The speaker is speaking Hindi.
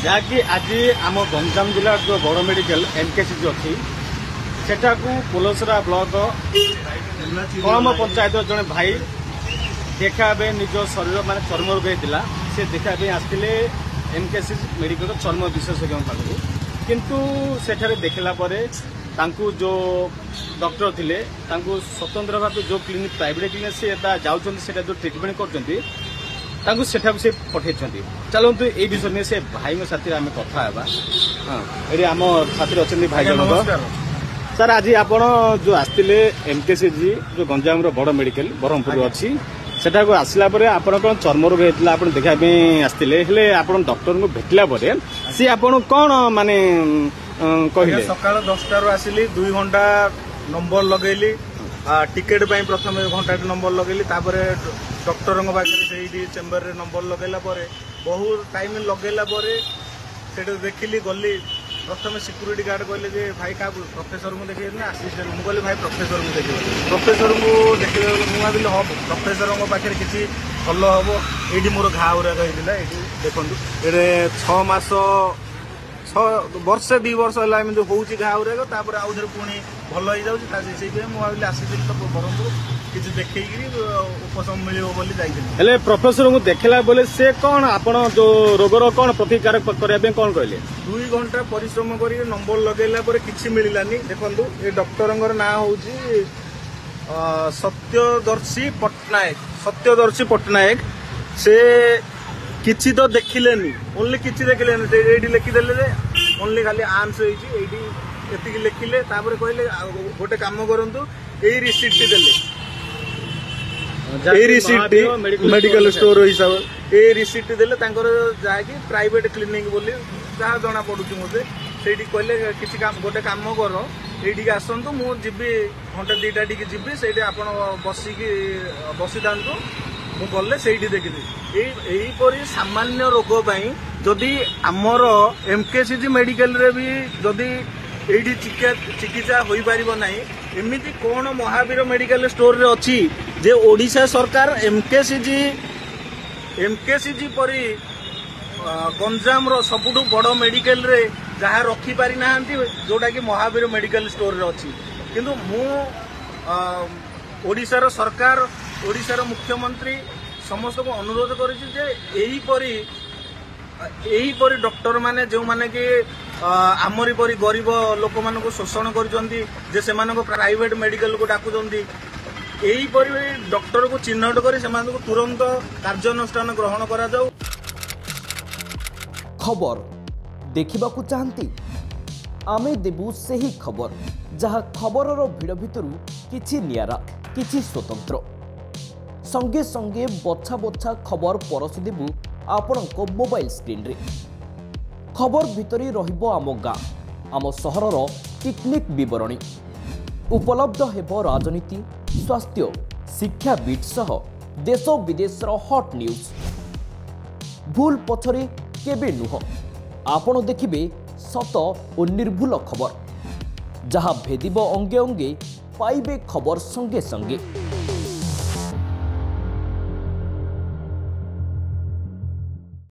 जहाँकि आज आम गंजाम जिला जो बड़ मेडिकल एमकेसीजी अच्छी सेटा को पोलसरा ब्लॉक कलम पंचायत जड़े भाई देखा निज शरीर माने चर्म रोग होता से देखा आसते एमकेसीजी मेडिकल चर्म विशेषज्ञ पाखक किंतु सेठारे देखला परे तांकू जो डॉक्टर थिले तांकू स्वतंत्र भाव जो क्लिनिक प्राइवेट क्लिनिक से जाऊँच जो ट्रिटमेंट कर से पठे चलतु ये विषय में से भाई साथी आम कथा ये आम साथी अच्छा भाई जनक सर आज आप जो आसते एमकेसीजी जो गंजाम बड़ मेडिकल ब्रह्मपुर अच्छी सेटा को आसला आपण कौन चर्म रोग होता आप देखा आसते आप डॉक्टर को भेटला सी आपण कौन माने कहले सकाल 10 आसिली 2 घंटा नंबर लगेली टिकेट प्रथम घंटा नंबर लगेली डॉक्टर पाखे चेम्बर रे नंबर लगेला बहुत टाइम लगेला देखिली गली प्रथम सिक्यूरीटी गार्ड कहले भाई क्या प्रोफेसर को देखे ना आसीस्टेंट मुझे कहली भाई प्रोफेसर को देखे प्रोफेसर को देखे मुझे भाविली हाँ प्रोफेसर पाखे किसी भल हम ये मोर घा गुराक होता है देखो ये 6 मास 6 वर्ष 2 वर्ष है जो हूँ घा गुराक आउ थे पुणी भल हो जाए मुझे भाविली आसी तो ब्रह्मपुर किसी देखे उपशम मिले प्रोफेसर को देखला बोले से कौन आपण जो रोगर कौन प्रतिकार करने कौन कहले 2 घंटा परिश्रम कर नंबर लगेला किसी मिलानी देखो ये डॉक्टर ना हूँ सत्यदर्शी पट्टनायक से किसी तो देखिलेनी ओनली किसी देखिलेनी ये लिखिदेले ओनली खाली आर्म्स होती लिखिले कहले गोटे कम करूँ यही रिसीप्ट देले मेडिकल स्टोर हिसाब ये रिसीप्ट देले जहाँकि प्राइवेट क्लिनिक बोली जहाँ जना पड़ुची मत से कहले किसी गोटे कम कर ये आसतु मुझे घंटे 2टा टी जी से बसी था गले से देखी यहीपरी सामान्य रोग जदि आमर एमकेसीजी मेडिकल रे भी जदि ये चिकित्सा हो पार ना एमती कौन महावीर मेडिकल स्टोर रे अच्छी जे ओडिशा सरकार एमकेसीजी परी गंजाम सबुठु बड़ मेडिकल रे जहाँ रखी पारि ना जोटा कि महावीर मेडिकल स्टोर रे अच्छी किंतु मु ओडिशार सरकार ओडिशार मुख्यमंत्री समस्त को अनुरोध करी डॉक्टर माने जो माने कि आमरी परी गरीब लोक मान शोषण कर प्राइवेट मेडिकल को डाकुंट यहीपरि डॉक्टर को चिन्हट कर तुरंत कार्यानुष्ठान ग्रहण करा जाऊ। खबर देखा चाहती आमे देबू से ही खबर जहाँ खबर भिड़ भितर किछि नियारा किछि स्वतंत्र संगे संगे बछा बछा खबर परसि देबू आपण मोबाइल स्क्रीन रे खबर भितरी रहिबो आम गाँ आम सहरर टिकनिक विवरणी उपलब्ध हेबो राजनीति स्वास्थ्य शिक्षा बीट सह देश विदेशर हॉट न्यूज भूल पछरे केबे नुह आपण देखिबे सत और निर्भुल खबर जहाँ भेदिबो अंगे अंगे पाइबे खबर संगे संगे।